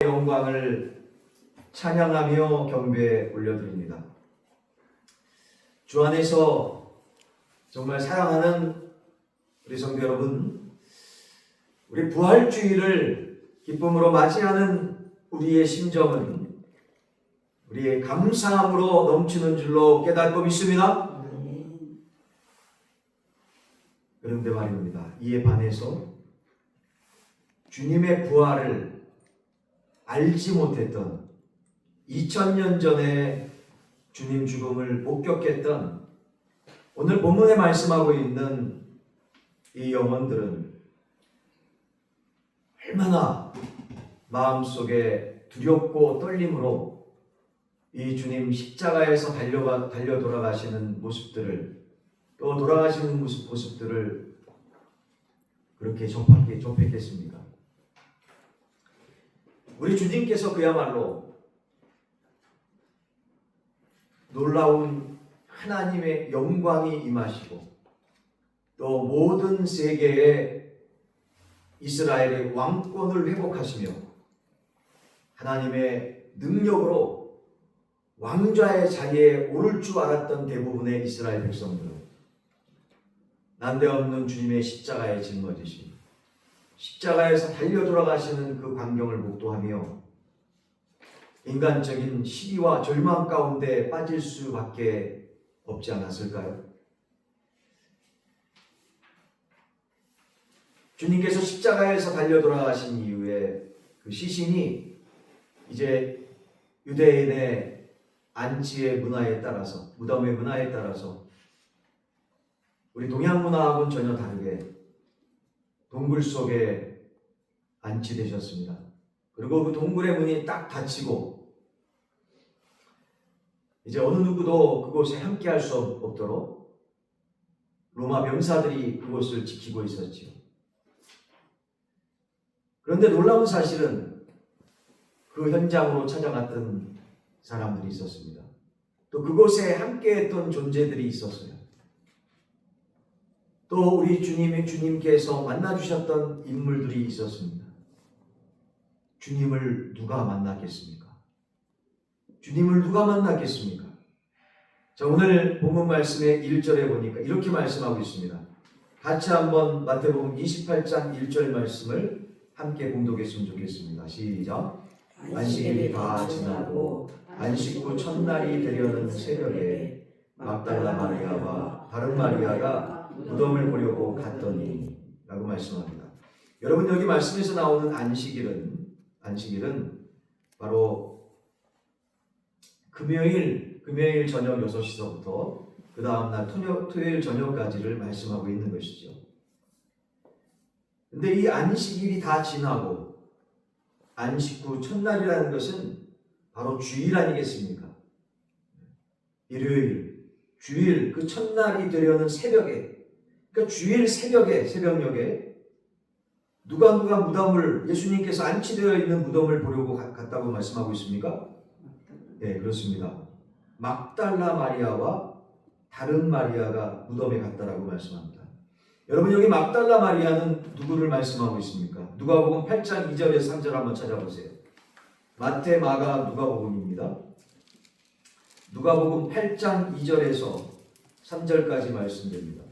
영광을 찬양하며 경배에 올려드립니다. 주 안에서 정말 사랑하는 우리 성도 여러분, 우리 부활주의를 기쁨으로 맞이하는 우리의 심정은 우리의 감사함으로 넘치는 줄로 깨닫고 믿습니다. 그런데 말입니다. 이에 반해서 주님의 부활을 알지 못했던 2000년 전에 주님 죽음을 목격했던 오늘 본문에 말씀하고 있는 이 영혼들은 얼마나 마음속에 두렵고 떨림으로 이 주님 십자가에서 달려 돌아가시는 모습들을, 또 돌아가시는 모습들을 그렇게 접했겠습니까? 우리 주님께서 그야말로 놀라운 하나님의 영광이 임하시고 또 모든 세계에 이스라엘의 왕권을 회복하시며 하나님의 능력으로 왕좌의 자리에 오를 줄 알았던 대부분의 이스라엘 백성들은 난데없는 주님의 십자가에 짊어지신 십자가에서 달려 돌아가시는 그 광경을 목도하며 인간적인 시기와 절망 가운데 빠질 수밖에 없지 않았을까요? 주님께서 십자가에서 달려 돌아가신 이후에 그 시신이 이제 유대인의 안치의 문화에 따라서, 무덤의 문화에 따라서 우리 동양 문화하고는 전혀 다르게 동굴 속에 안치되셨습니다. 그리고 그 동굴의 문이 딱 닫히고 이제 어느 누구도 그곳에 함께할 수 없도록 로마 병사들이 그곳을 지키고 있었지요. 그런데 놀라운 사실은 그 현장으로 찾아갔던 사람들이 있었습니다. 또 그곳에 함께했던 존재들이 있었어요. 또 우리 주님께서 만나주셨던 인물들이 있었습니다. 주님을 누가 만났겠습니까? 주님을 누가 만났겠습니까? 자, 오늘 본문 말씀의 1절에 보니까 이렇게 말씀하고 있습니다. 같이 한번 마태복음 28장 1절 말씀을 함께 봉독했으면 좋겠습니다. 시작. 안식일이 다 지나고 안식 후 첫날이 되려는 새벽에 막달라 마리아와 다른 마리아가 무덤을 보려고 갔더니 라고 말씀합니다. 여러분, 여기 말씀에서 나오는 안식일은 바로 금요일 저녁 6시서부터 그 다음날 토요일 저녁까지를 말씀하고 있는 것이죠. 근데 이 안식일이 다 지나고 안식 후 첫날이라는 것은 바로 주일 아니겠습니까? 일요일, 주일 그 첫날이 되려는 새벽에, 그러니까 주일 새벽녘에 누가 무덤을, 예수님께서 안치되어 있는 무덤을 보려고 갔다고 말씀하고 있습니까? 네, 그렇습니다. 막달라 마리아와 다른 마리아가 무덤에 갔다라고 말씀합니다. 여러분, 여기 막달라 마리아는 누구를 말씀하고 있습니까? 누가복음 8장 2절에서 3절 한번 찾아보세요. 마태, 마가, 누가복음입니다. 누가복음 8장 2절에서 3절까지 말씀됩니다.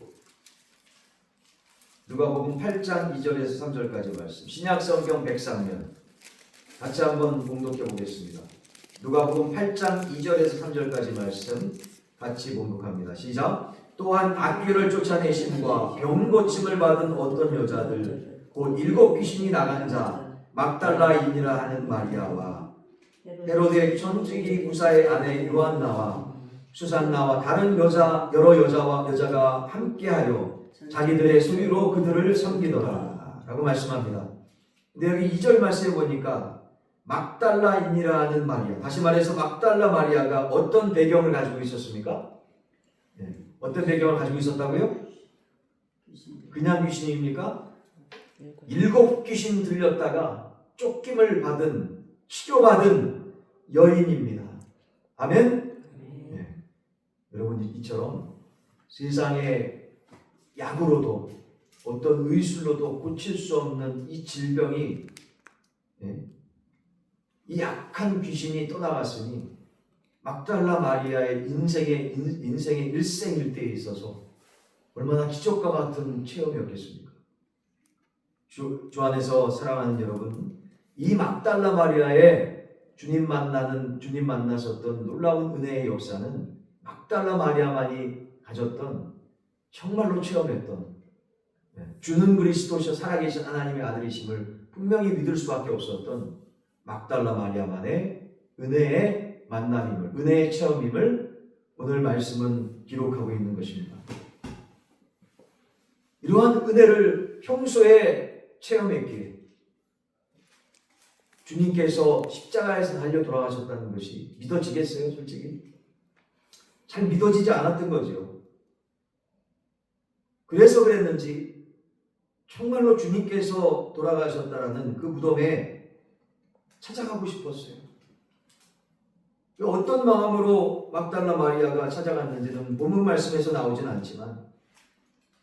누가복음 8장 2절에서 3절까지 말씀. 신약성경 103면 같이 한번 봉독해 보겠습니다. 누가복음 8장 2절에서 3절까지 말씀 같이 봉독합니다. 시작. 또한 악귀를 쫓아내심과 병 고침을 받은 어떤 여자들 곧 7 귀신이 나간 자 막달라인이라 하는 마리아와 헤로데 천주기 구사의 아내 요한나와 수산나와 다른 여러 여자가 함께하여 자기들의 소유로 그들을 섬기더라 라고 말씀합니다. 근데 여기 2절 말씀에 보니까 막달라인이라는 마리아, 다시 말해서 막달라 마리아가 어떤 배경을 가지고 있었습니까? 네. 어떤 배경을 가지고 있었다고요? 그냥 귀신입니까? 7 귀신 들렸다가 쫓김을 받은, 치료받은 여인입니다. 아멘? 네. 여러분, 이처럼 세상의 약으로도 어떤 의술로도 고칠 수 없는 이 질병이 이 악한 귀신이 떠나갔으니 막달라 마리아의 인생의 일생일대에 있어서 얼마나 기적과 같은 체험이었겠습니까? 주 안에서 사랑하는 여러분, 이 막달라 마리아의 주님 만나셨던 놀라운 은혜의 역사는 막달라 마리아만이 가졌던, 정말로 체험했던, 주는 그리스도시요 살아계신 하나님의 아들이심을 분명히 믿을 수밖에 없었던 막달라 마리아만의 은혜의 만남임을, 은혜의 체험임을 오늘 말씀은 기록하고 있는 것입니다. 이러한 은혜를 평소에 체험했기에 주님께서 십자가에서 달려 돌아가셨다는 것이 믿어지겠어요? 솔직히 잘 믿어지지 않았던 거죠. 그래서 그랬는지 정말로 주님께서 돌아가셨다라는 그 무덤에 찾아가고 싶었어요. 어떤 마음으로 막달라 마리아가 찾아갔는지는 본문 말씀에서 나오진 않지만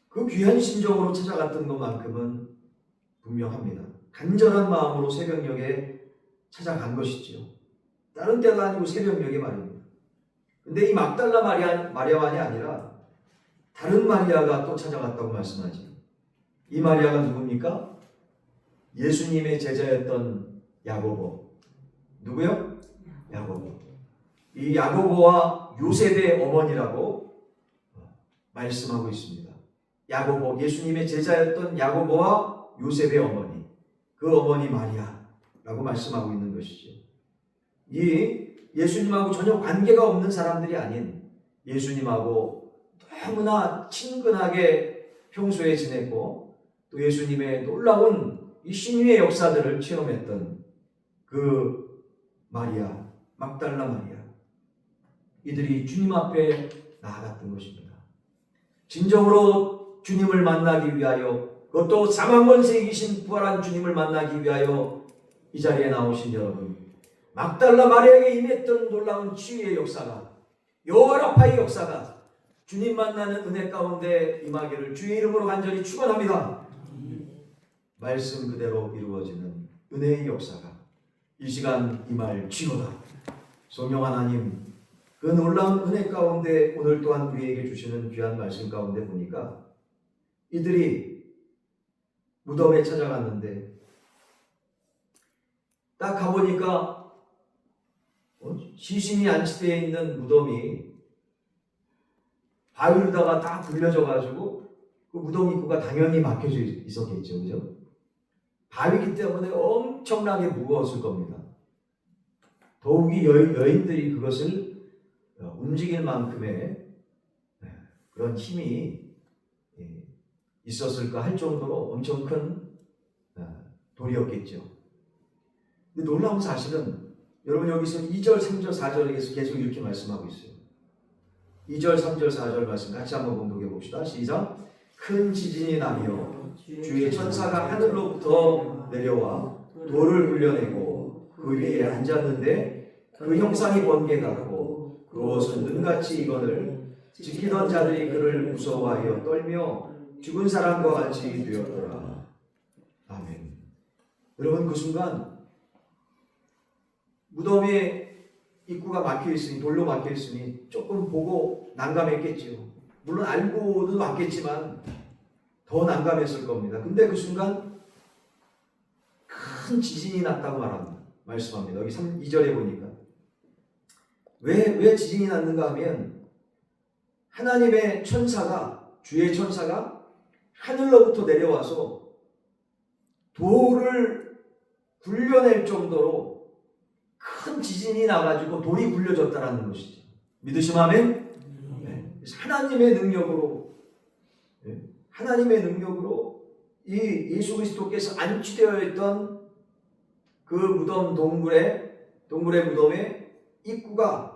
그 귀한 심정으로 찾아갔던 것만큼은 분명합니다. 간절한 마음으로 새벽녘에 찾아간 것이지요. 다른 때가 아니고 새벽녘에 말입니다. 근데 이 막달라 마리아만이 아니라 다른 마리아가 또 찾아갔다고 말씀하죠. 이 마리아가 누굽니까? 예수님의 제자였던 야고보. 누구요? 야고보. 이 야고보와 요셉의 어머니라고 말씀하고 있습니다. 야고보, 예수님의 제자였던 야고보와 요셉의 어머니, 그 어머니 마리아라고 말씀하고 있는 것이죠. 이 예수님하고 전혀 관계가 없는 사람들이 아닌, 예수님하고 너무나 친근하게 평소에 지냈고 또 예수님의 놀라운 이 신유의 역사들을 체험했던 그 마리아, 막달라 마리아, 이들이 주님 앞에 나아갔던 것입니다. 진정으로 주님을 만나기 위하여, 그것도 사망권세 이기신 부활한 주님을 만나기 위하여 이 자리에 나오신 여러분, 막달라 마리아에게 임했던 놀라운 치유의 역사가, 여호와라파의 역사가 주님 만나는 은혜 가운데 임하기를 주의 이름으로 간절히 축원합니다. 말씀 그대로 이루어지는 은혜의 역사가 이 시간 임할 지로다. 성령 하나님, 그 놀라운 은혜 가운데 오늘 또한 우리에게 주시는 귀한 말씀 가운데 보니까 이들이 무덤에 찾아갔는데 딱 가보니까 시신이 안치되어 있는 무덤이 바위로다가 다 굴려져 가지고 그 무덤 입구가 당연히 막혀져 있었겠죠. 그죠? 바위기 때문에 엄청나게 무거웠을 겁니다. 더욱이 여인들이 그것을 움직일 만큼의 그런 힘이 있었을까 할 정도로 엄청 큰 돌이었겠죠. 근데 놀라운 사실은 여러분 여기서 2절, 3절, 4절에서 계속 이렇게 말씀하고 있어요. 2절, 3절, 4절 말씀 같이 한번 봉독해 봅시다. 시작. 큰 지진이 나며 주의 천사가 하늘로부터 내려와 돌을 굴려내고 그 위에 앉았는데 그 형상이 번개 같고 그 옷은 눈같이 익거늘 지키던 자들이 그를 무서워하여 떨며 죽은 사람과 같이 되었더라. 아멘. 여러분 그 순간 무덤에 입구가 막혀있으니, 돌로 막혀있으니 조금 보고 난감했겠지요. 물론 알고도 왔겠지만 더 난감했을 겁니다. 근데 그 순간 큰 지진이 났다고 말씀합니다. 여기 2절에 보니까 왜 지진이 났는가 하면 하나님의 천사가, 주의 천사가 하늘로부터 내려와서 돌을 굴려낼 정도로 큰 지진이 나가지고 돌이 굴려졌다라는 것이죠. 믿으시면 아멘? 네. 하나님의 능력으로 이 예수 그리스도께서 안치되어 있던 그 무덤 동굴의 무덤의 입구가,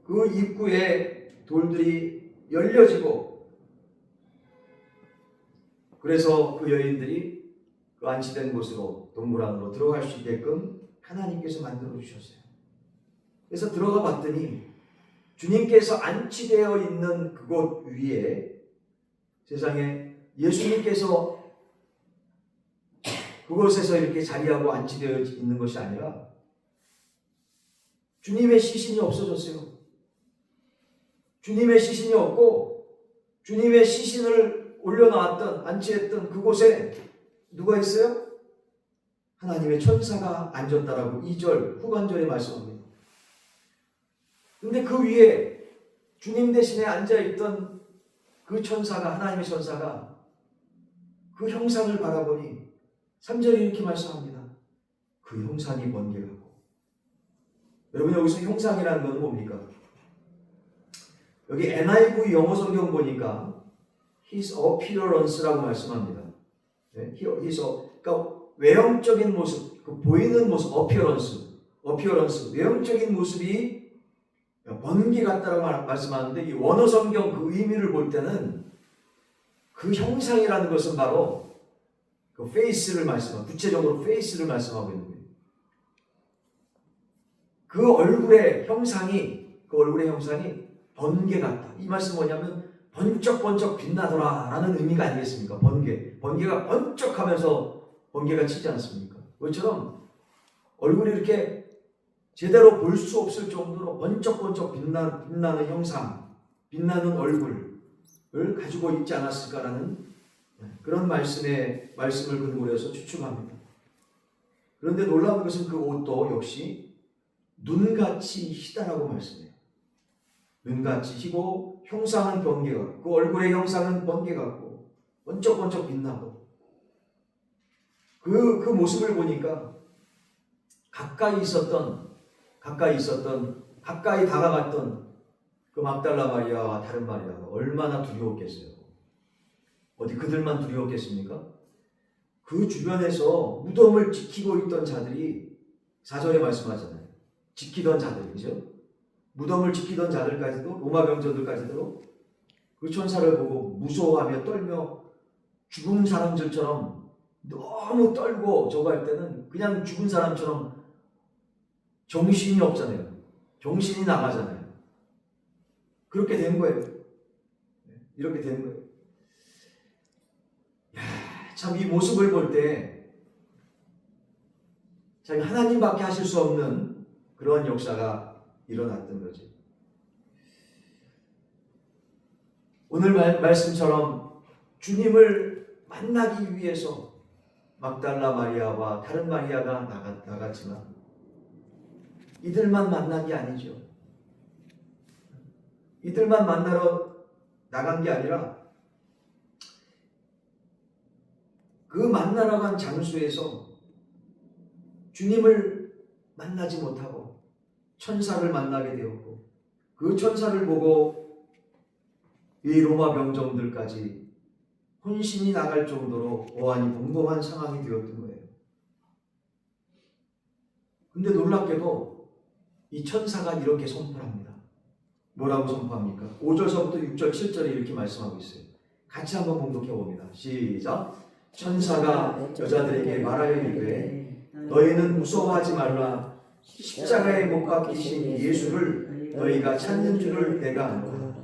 그 입구에 돌들이 열려지고, 그래서 그 여인들이 그 안치된 곳으로, 동굴 안으로 들어갈 수 있게끔 하나님께서 만들어 주셨어요. 그래서 들어가 봤더니 주님께서 안치되어 있는 그곳 위에 세상에 예수님께서 그 그곳에서 이렇게 자리하고 안치되어 있는 것이 아니라 주님의 시신이 없어졌어요. 주님의 시신이 없고 주님의 시신을 올려놓았던 안치했던 그곳에 누가 있어요? 하나님의 천사가 앉았다라고 2절 후반절에 말씀합니다. 근데 그 위에 주님 대신에 앉아있던 그 천사가, 하나님의 천사가 그 형상을 바라보니 3절에 이렇게 말씀합니다. 그 형상이 번개가고. 여러분, 여기서 형상이라는 건 뭡니까? 여기 NIV 영어 성경 보니까 His appearance라고 말씀합니다. 네? 그러니까 외형적인 모습, 그 보이는 모습, appearance, 외형적인 모습이 번개 같다라고 말씀하는데, 이 원어 성경 그 의미를 볼 때는 그 형상이라는 것은 바로 그 face를 말씀하고, 구체적으로 face를 말씀하고 있는 거예요. 그 얼굴의 형상이 번개 같다. 이 말씀 뭐냐면 번쩍번쩍 빛나더라 라는 의미가 아니겠습니까? 번개가 번쩍하면서 번개가 치지 않습니까? 그것처럼 얼굴이 이렇게 제대로 볼 수 없을 정도로 번쩍번쩍 빛나는 형상, 빛나는 얼굴을 가지고 있지 않았을까라는 그런 말씀을 근거로 해서 추측합니다. 그런데 놀라운 것은 그 옷도 역시 눈같이 희다라고 말씀해요. 눈같이 희고 형상은 번개 같고, 그 얼굴의 형상은 번개 같고 번쩍번쩍 빛나고, 그 모습을 보니까 가까이 다가갔던 그 막달라 마리아와 다른 마리아가 얼마나 두려웠겠어요. 어디 그들만 두려웠겠습니까? 그 주변에서 무덤을 지키고 있던 자들이 4절에 말씀하잖아요. 지키던 자들이죠. 무덤을 지키던 자들까지도, 로마 병정들까지도 그 천사를 보고 무서워하며 떨며 죽은 사람들처럼 너무 떨고 저거 할 때는 그냥 죽은 사람처럼 정신이 없잖아요. 정신이 나가잖아요. 그렇게 된 거예요. 이렇게 된 거예요. 참 이 모습을 볼 때 참 하나님밖에 하실 수 없는 그런 역사가 일어났던 거지. 오늘 말씀처럼 주님을 만나기 위해서 막달라 마리아와 다른 마리아가 나갔지만 이들만 만난 게 아니죠. 이들만 만나러 나간 게 아니라 그 만나러 간 장소에서 주님을 만나지 못하고 천사를 만나게 되었고, 그 천사를 보고 이 로마 병정들까지 혼신이 나갈 정도로 오한이 봉봉한 상황이 되었던 거예요. 근데 놀랍게도 이 천사가 이렇게 선포합니다. 뭐라고 선포합니까? 5절서부터 6절, 7절에 이렇게 말씀하고 있어요. 같이 한번 봉독해 봅니다. 시작. 천사가 여자들에게 말하여 이르되 너희는 무서워하지 말라. 십자가에 못 박히신 예수를 너희가 찾는 줄을 내가 아노라.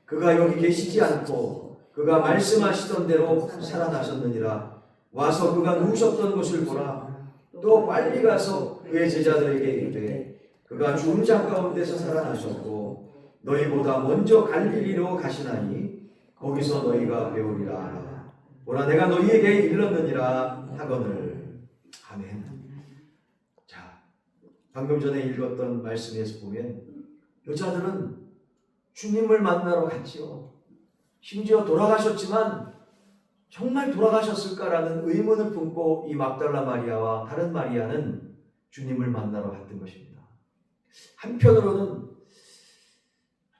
그가 여기 계시지 않고 그가 말씀하시던 대로 살아나셨느니라. 와서 그가 누우셨던 곳을 보라. 또 빨리 가서 그의 제자들에게 이르되 그가 죽은 자 가운데서 살아나셨고 너희보다 먼저 갈릴리로 가시나니 거기서 너희가 배우리라. 보라, 내가 너희에게 일렀느니라 하거늘. 아멘. 자, 방금 전에 읽었던 말씀에서 보면 여자들은 주님을 만나러 갔지요. 심지어 돌아가셨지만 정말 돌아가셨을까라는 의문을 품고 이 막달라 마리아와 다른 마리아는 주님을 만나러 갔던 것입니다. 한편으로는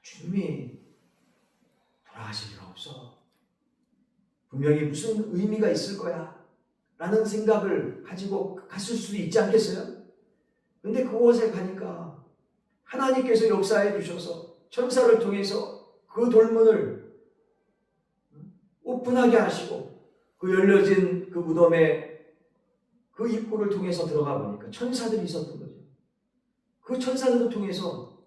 주님이 돌아가실 리가 없어. 분명히 무슨 의미가 있을 거야 라는 생각을 가지고 갔을 수도 있지 않겠어요? 근데 그곳에 가니까 하나님께서 역사해 주셔서 천사를 통해서 그 돌문을 오픈하게 하시고 그 열려진 그 무덤의 그 입구를 통해서 들어가 보니까 천사들이 있었던 거죠. 그 천사들을 통해서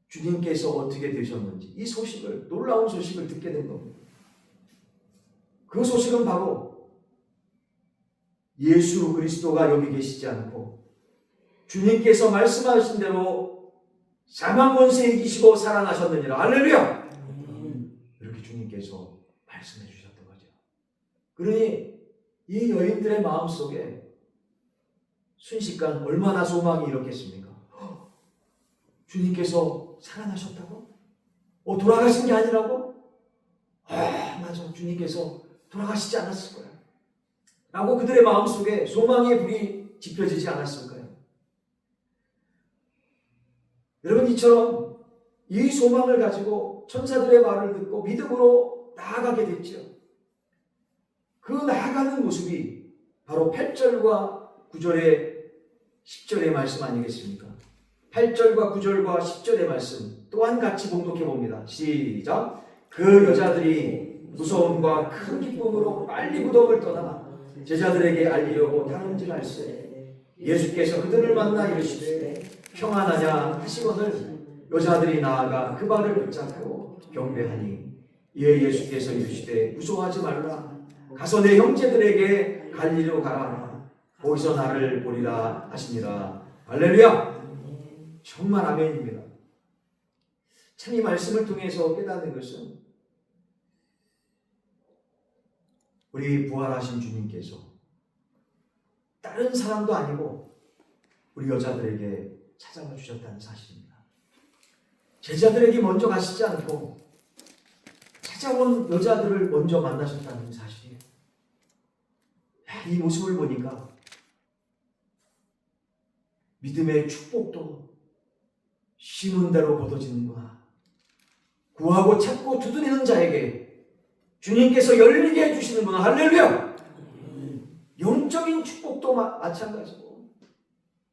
주님께서 어떻게 되셨는지 이 소식을, 놀라운 소식을 듣게 된 겁니다. 그 소식은 바로 예수 그리스도가 여기 계시지 않고 주님께서 말씀하신 대로 사망 권세 이기시고 살아나셨느니라. 할렐루야. 이렇게 주님께서 말씀해 주셨던 거죠. 그러니 이 여인들의 마음속에 순식간 얼마나 소망이 일었겠습니까? 주님께서 살아나셨다고? 돌아가신 게 아니라고? 맞아. 주님께서 돌아가시지 않았을 거야. 라고 그들의 마음속에 소망의 불이 지펴지지 않았을까요? 여러분, 이처럼 이 소망을 가지고 천사들의 말을 듣고 믿음으로 나아가게 됐죠. 그 나아가는 모습이 바로 8절과 9절의 10절의 말씀 아니겠습니까? 8절과 9절과 10절의 말씀 또한 같이 봉독해 봅니다. 시작. 그 여자들이 무서움과 큰 기쁨으로 빨리 무덤을 떠나 제자들에게 알리려고 다름질할세. 예수께서 그들을 만나 이르시되 평안하냐 하시거늘 여자들이 나아가 그 발을 붙잡고 경배하니 이에 예수께서 이르시되 무서워하지 말라. 가서 내 형제들에게 갈리로 가라. 거기서 나를 보리라 하시니라. 할렐루야. 정말 아멘입니다. 참 이 말씀을 통해서 깨닫는 것은 우리 부활하신 주님께서 다른 사람도 아니고 우리 여자들에게 찾아와 주셨다는 사실입니다. 제자들에게 먼저 가시지 않고 찾아온 여자들을 먼저 만나셨다는 사실이에요. 이 모습을 보니까 믿음의 축복도 심은 대로 거둬지는구나. 구하고 찾고 두드리는 자에게 주님께서 열리게 해주시는구나. 할렐루야. 영적인 축복도 마찬가지고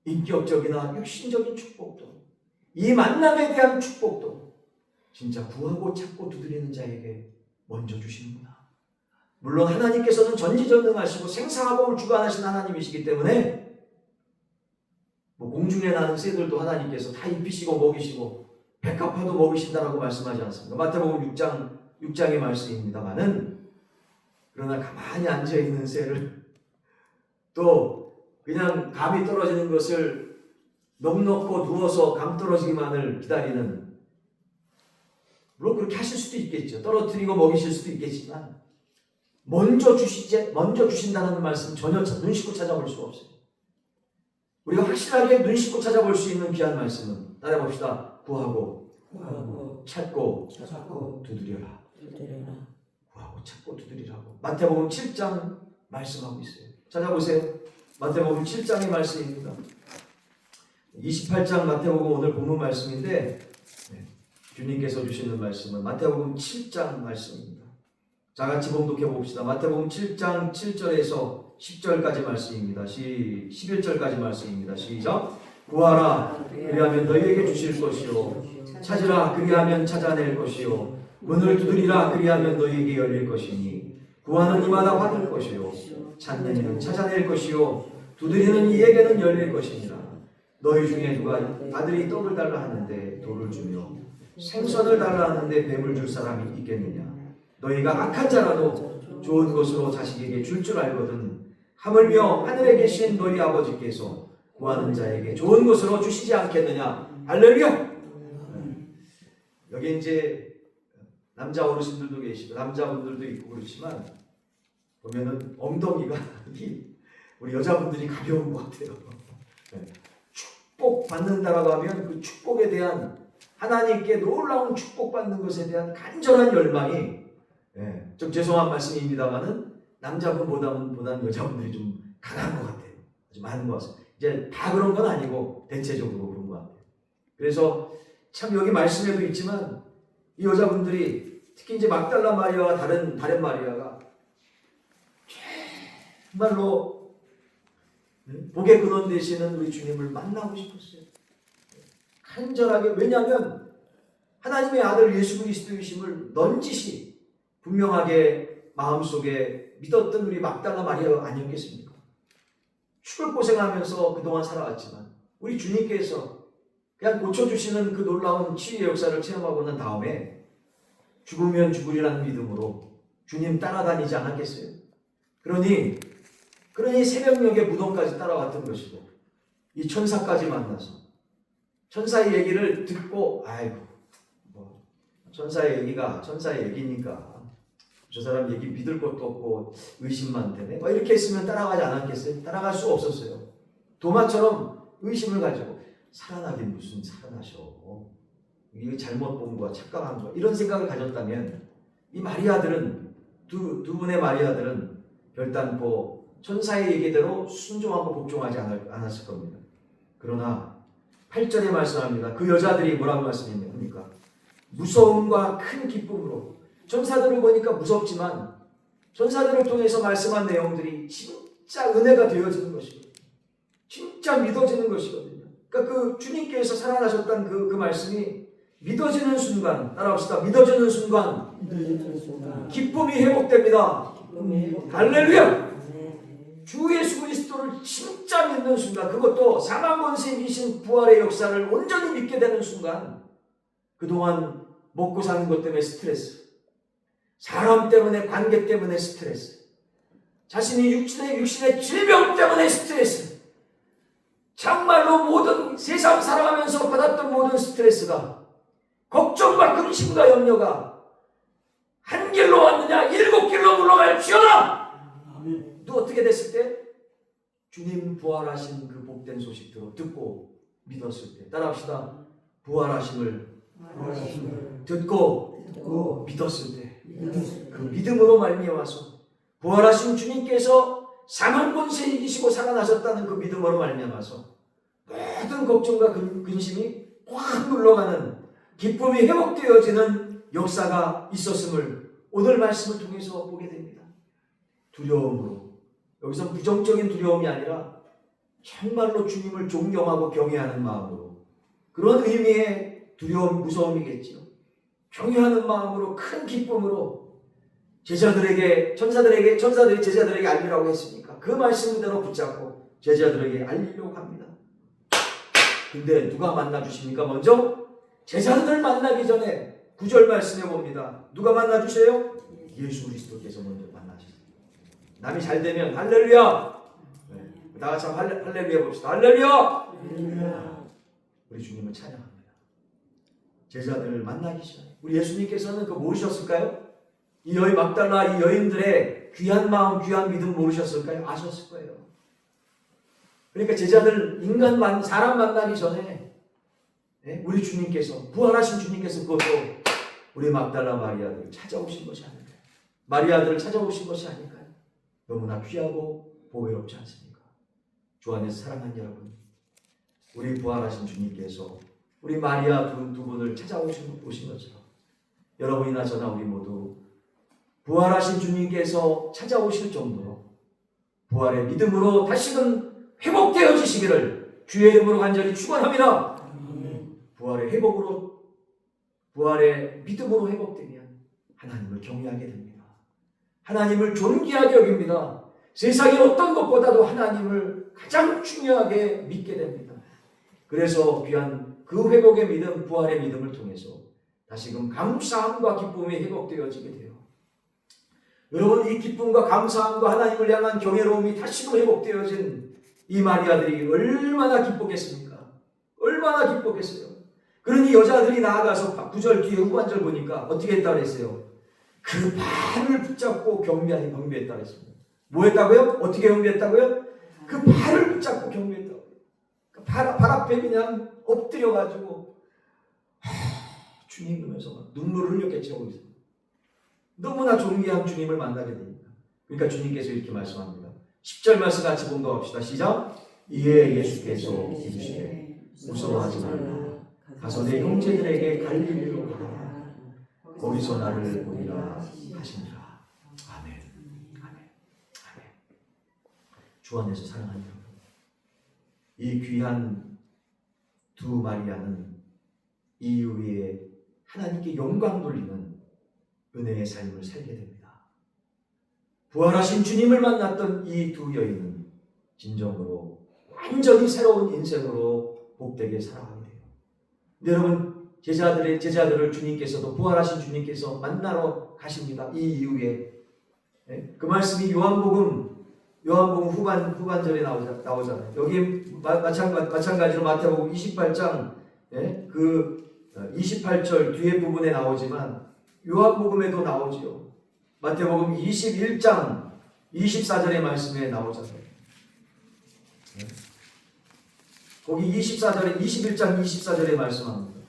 인격적이나 육신적인 축복도, 이 만남에 대한 축복도 진짜 구하고 찾고 두드리는 자에게 먼저 주시는구나. 물론 하나님께서는 전지전능하시고 생사화복을 주관하신 하나님이시기 때문에 공중에 나는 새들도 하나님께서 다 입히시고 먹이시고 백합화도 먹이신다라고 말씀하지 않습니까? 마태복음 6장의 말씀입니다만은, 그러나 가만히 앉아있는 새를 또 그냥 감이 떨어지는 것을 넋놓고 누워서 감 떨어지기만을 기다리는, 물론 그렇게 하실 수도 있겠죠. 떨어뜨리고 먹이실 수도 있겠지만 먼저 주신다는 말씀 전혀 눈 씻고 찾아볼 수가 없어요. 우리가 확실하게 눈 씻고 찾아볼 수 있는 귀한 말씀은 따라봅시다. 구하고 찾고 두드려라. 구하고 찾고 두드리라고 마태복음 7장 말씀하고 있어요. 찾아보세요. 마태복음 7장의 말씀입니다. 28장 마태복음 오늘 본문 말씀인데 주님께서 주시는 말씀은 마태복음 7장 말씀입니다. 자, 같이 봉독해 봅시다. 마태복음 7장 7절에서 10절까지 말씀입니다. 11절까지 말씀입니다. 시작. 구하라 그리하면 너희에게 주실 것이요, 찾으라 그리하면 찾아낼 것이요, 문을 두드리라 그리하면 너희에게 열릴 것이니 구하는 이마다 받을 것이요, 찾는 이는 찾아낼 것이요, 두드리는 이에게는 열릴 것이니라. 너희 중에 누가 아들이 떡을 달라 하는데 돌을 주며 생선을 달라 하는데 뱀을 줄 사람이 있겠느냐. 너희가 악한 자라도 좋은 것으로 자식에게 줄 줄 알거든 하물며 하늘에 계신 너희 아버지께서 구하는 자에게 좋은 것으로 주시지 않겠느냐. 할렐루야. 여기 이제 남자 어르신들도 계시고 남자분들도 있고 그렇지만 보면은 엉덩이가 우리 여자분들이 가벼운 것 같아요. 축복 받는다라고 하면 그 축복에 대한, 하나님께 놀라운 축복 받는 것에 대한 간절한 열망이, 좀 죄송한 말씀입니다만은 남자분보다는 여자분들이 좀 강한 것 같아요. 아주 많은 것 같아요. 이제 다 그런 건 아니고 대체적으로 그런 것 같아요. 그래서 참 여기 말씀에도 있지만 이 여자분들이 특히 이제 막달라 마리아와 다른 마리아가 정말로 복의 근원 되시는 우리 주님을 만나고 싶었어요. 간절하게. 왜냐하면 하나님의 아들 예수 그리스도이심을 넌지시 분명하게 마음속에 믿었던 우리 막달라 마리아가 아니었겠습니까? 죽을 고생하면서 그동안 살아왔지만 우리 주님께서 그냥 고쳐주시는 그 놀라운 치유의 역사를 체험하고 난 다음에 죽으면 죽으리라는 믿음으로 주님 따라다니지 않았겠어요? 그러니 그러니 새벽녘에 무덤까지 따라왔던 것이고 이 천사까지 만나서 천사의 얘기를 듣고 아이고 뭐 천사의 얘기니까 저 사람 얘기 믿을 것도 없고 의심만 되네 뭐 이렇게 했으면 따라가지 않았겠어요? 따라갈 수 없었어요. 도마처럼 의심을 가지고 살아나긴 무슨 살아나셔. 이거 잘못 본 거야, 착각한 거야. 이런 생각을 가졌다면 이 마리아들은 두 분의 마리아들은 결단코 천사의 얘기대로 순종하고 복종하지 않았을 겁니다. 그러나 8절에 말씀합니다. 그 여자들이 뭐라고 말씀합니까? 무서움과 큰 기쁨으로 천사들을 보니까 무섭지만 천사들을 통해서 말씀한 내용들이 진짜 은혜가 되어지는 것이거든요. 진짜 믿어지는 것이거든요. 그러니까 그 주님께서 살아나셨다는 그 말씀이 믿어지는 순간, 따라합시다. 믿어지는 순간, 기쁨이 회복됩니다. 할렐루야! 주 예수 그리스도를 진짜 믿는 순간, 그것도 사망 권세에 이기신 부활의 역사를 온전히 믿게 되는 순간, 그동안 먹고 사는 것 때문에 스트레스, 사람 때문에, 관계 때문에 스트레스, 자신이 육신의 질병 때문에 스트레스, 정말로 모든 세상 살아가면서 받았던 모든 스트레스가 걱정과 근심과 염려가 한 길로 왔느냐 7길로 물러갈지어다. 또 어떻게 됐을 때? 주님 부활하신 그 복된 소식 듣고 믿었을 때. 따라합시다. 부활하심을 듣고 믿었을 때. 그 믿음으로 말미암아서 부활하신 주님께서 사망 권세 이기시고 살아나셨다는 그 믿음으로 말미암아서 모든 걱정과 근심이 확 물러가는 기쁨이 회복되어지는 역사가 있었음을 오늘 말씀을 통해서 보게 됩니다. 두려움으로, 여기서 부정적인 두려움이 아니라 정말로 주님을 존경하고 경외하는 마음으로, 그런 의미의 두려움, 무서움이겠지요. 경외하는 마음으로, 큰 기쁨으로 천사들이 제자들에게 알리라고 했으니까 그 말씀 그대로 붙잡고 제자들에게 알리려고 합니다. 근데 누가 만나주십니까? 먼저 제자들을 만나기 전에 9절 말씀해 봅니다. 누가 만나주세요? 예수 그리스도께서 먼저 만나주세요. 남이 잘 되면 할렐루야. 네. 다 같이 할렐루야 봅시다. 할렐루야. 우리 주님을 찬양합니다. 제자들을 만나기 전에 우리 예수님께서는 그거 모르셨을까요? 이 여인 막달라 이 여인들의 귀한 마음, 귀한 믿음 모르셨을까요? 아셨을 거예요. 그러니까 제자들 사람 만나기 전에 우리 주님께서, 부활하신 주님께서 그것도 우리 막달라 마리아들을 찾아오신 것이 아닐까요? 마리아들을 찾아오신 것이 아닐까요? 너무나 귀하고 보배롭지 않습니까? 주 안에서 사랑하는 여러분, 우리 부활하신 주님께서 우리 마리아 두 분을 찾아오신 것처럼 여러분이나 저나 우리 모두 부활하신 주님께서 찾아오실 정도로 부활의 믿음으로 다시금 회복되어지시기를 주의 이름으로 간절히 축원합니다. 부활의 회복으로, 부활의 믿음으로 회복되면 하나님을 경외하게 됩니다. 하나님을 존귀하게 여깁니다. 세상의 어떤 것보다도 하나님을 가장 중요하게 믿게 됩니다. 그래서 귀한 그 회복의 믿음, 부활의 믿음을 통해서 다시금 감사함과 기쁨이 회복되어지게 돼요. 여러분, 이 기쁨과 감사함과 하나님을 향한 경외로움이 다시금 회복되어진 이 마리아들이 얼마나 기뻤겠습니까? 얼마나 기뻤겠어요? 그러니 여자들이 나아가서 9절 뒤에 후반절 보니까 어떻게 했다고 했어요? 그 발을 붙잡고 경배했다고 했습니다. 뭐 했다고요? 어떻게 경배했다고요? 그 발을 붙잡고 경배했다고요. 발 앞에 그냥 엎드려가지고 주님 그러면서 막 눈물을 흘렸겠죠. 거기서. 너무나 존귀한 주님을 만나게 됩니다. 그러니까 주님께서 이렇게 말씀합니다. 10절 말씀 같이 봉독합시다. 시작. 이에 예수께서 이르시되 무서워하지 말라. 가서 내 형제들에게 갈릴리로 가라. 거기서 나를 보리라 하시니라. 아멘. 아멘. 아멘. 주 안에서 사랑하는 여러분, 이 귀한 두 마리아는 이후에 하나님께 영광 돌리는 은혜의 삶을 살게 됩니다. 부활하신 주님을 만났던 이 두 여인은 진정으로 완전히 새로운 인생으로 복되게 살아가게 돼요. 근데 여러분, 제자들을 주님께서도, 부활하신 주님께서 만나러 가십니다. 이 이후에 그 말씀이 요한복음 요한복음 후반절에 나오잖아요. 여기 마찬가지로 마태복음 28장 28절 뒤에 부분에 나오지만 요한복음에도 나오지요. 마태복음 21장 24절의 말씀에 나오잖아요. 거기 21장 24절에 말씀합니다.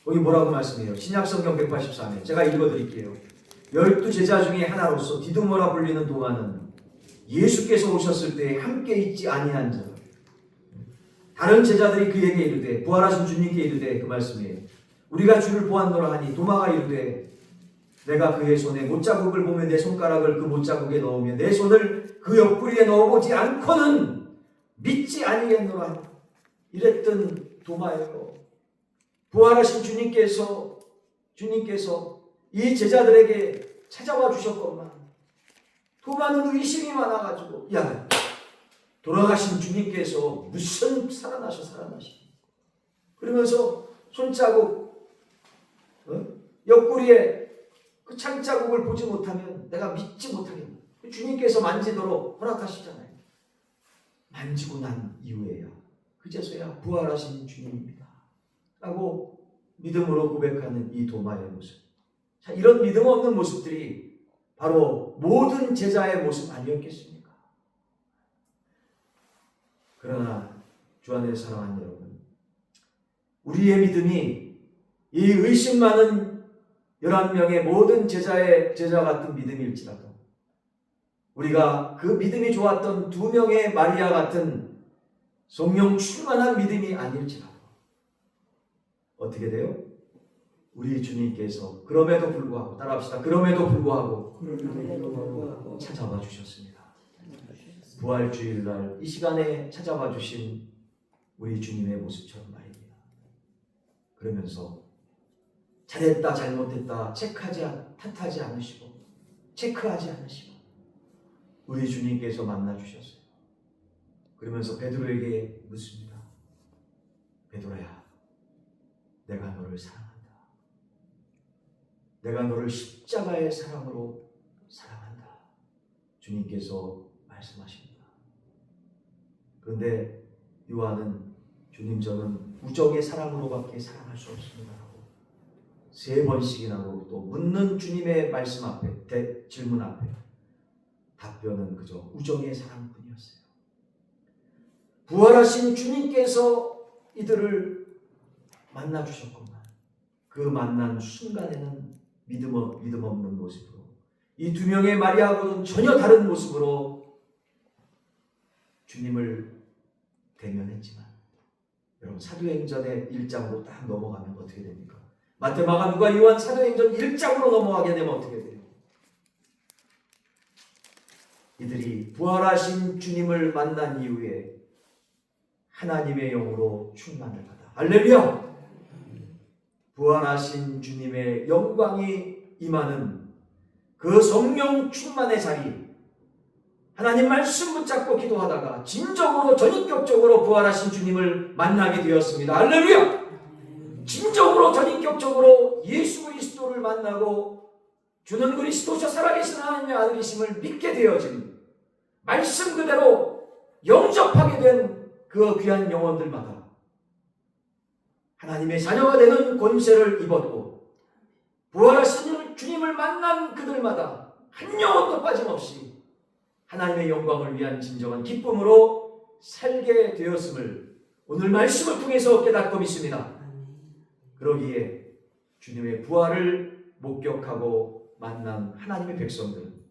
거기 뭐라고 말씀해요? 신약성경 184면 제가 읽어드릴게요. 12제자 중에 하나로서 디두모라 불리는 도마는 예수께서 오셨을 때 함께 있지 아니한 자. 다른 제자들이 그에게 이르되 부활하신 주님께 이르되 그 말씀이에요. 우리가 주를 보았노라 하니 도마가 이르되 내가 그의 손에 못자국을 보며 내 손가락을 그 못자국에 넣으며 내 손을 그 옆구리에 넣어보지 않고는 믿지 아니겠노라. 이랬던 도마예요. 부활하신 주님께서 이 제자들에게 찾아와 주셨건만 도마는 의심이 많아가지고 야 돌아가신 주님께서 무슨 살아나시 그러면서 손자국 옆구리에 그 창자국을 보지 못하면 내가 믿지 못하겠다. 주님께서 만지도록 허락하시잖아요. 만지고 난 이후에야 그제서야 부활하신 주님입니다 라고 믿음으로 고백하는 이 도마의 모습. 자, 이런 믿음 없는 모습들이 바로 모든 제자의 모습 아니었겠습니까? 그러나 주 안에 사랑하는 여러분, 우리의 믿음이 이 의심 많은 11명의 모든 제자 같은 믿음일지라도 우리가 그 믿음이 좋았던 2명의 마리아 같은 성령 충만한 믿음이 아닐지라도 어떻게 돼요? 우리 주님께서 그럼에도 불구하고 따라합시다. 그럼에도 불구하고 찾아와 주셨습니다. 부활주일날 이 시간에 찾아와 주신 우리 주님의 모습처럼 말입니다. 그러면서 잘했다 잘못했다 탓하지 않으시고 체크하지 않으시고 우리 주님께서 만나 주셨어요. 그러면서 베드로에게 묻습니다. 베드로야, 내가 너를 사랑한다. 내가 너를 십자가의 사랑으로 사랑한다. 주님께서 말씀하십니다. 그런데 요한은 주님 저는 우정의 사랑으로밖에 사랑할 수 없습니다 라고 3번씩이나 또 묻는 주님의 말씀 앞에 질문 앞에 답변은 그저 우정의 사랑뿐이었어요. 부활하신 주님께서 이들을 만나 주셨건만 그 만난 순간에는 믿음 없는 모습으로 이 2명의 마리아하고는 전혀 다른 모습으로 주님을 대면했지만 여러분 사도행전의 1장으로 딱 넘어가면 어떻게 됩니까? 마태, 마가, 누가, 요한 사도행전 1장으로 넘어가게 되면 어떻게 돼요? 이들이 부활하신 주님을 만난 이후에 하나님의 영으로 충만을 받아 할렐루야! 부활하신 주님의 영광이 임하는 그 성령 충만의 자리, 하나님 말씀 붙잡고 기도하다가 진정으로 전인격적으로 부활하신 주님을 만나게 되었습니다. 할렐루야! 진정으로 전인격적으로 예수 그리스도를 만나고 주는 그리스도셔 살아계신 하나님의 아들이심을 믿게 되어진 말씀 그대로 영접하게 된 그 귀한 영혼들마다 하나님의 자녀가 되는 권세를 입었고 부활하신 주님을 만난 그들마다 한 영혼도 빠짐없이 하나님의 영광을 위한 진정한 기쁨으로 살게 되었음을 오늘 말씀을 통해서 깨닫고 믿습니다. 그러기에 주님의 부활을 목격하고 만난 하나님의 백성들은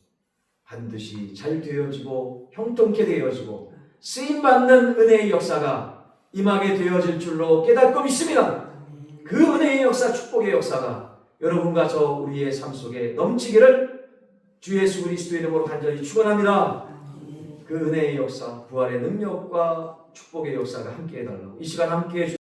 반드시 잘 되어지고 형통케 되어지고 쓰임받는 은혜의 역사가 임하게 되어질 줄로 깨닫고 믿습니다. 그 은혜의 역사, 축복의 역사가 여러분과 저 우리의 삶 속에 넘치기를 주 예수 그리스도의 이름으로 간절히 축원합니다. 그 은혜의 역사, 부활의 능력과 축복의 역사가 함께 해달라고 이 시간 함께 해주시옵소서.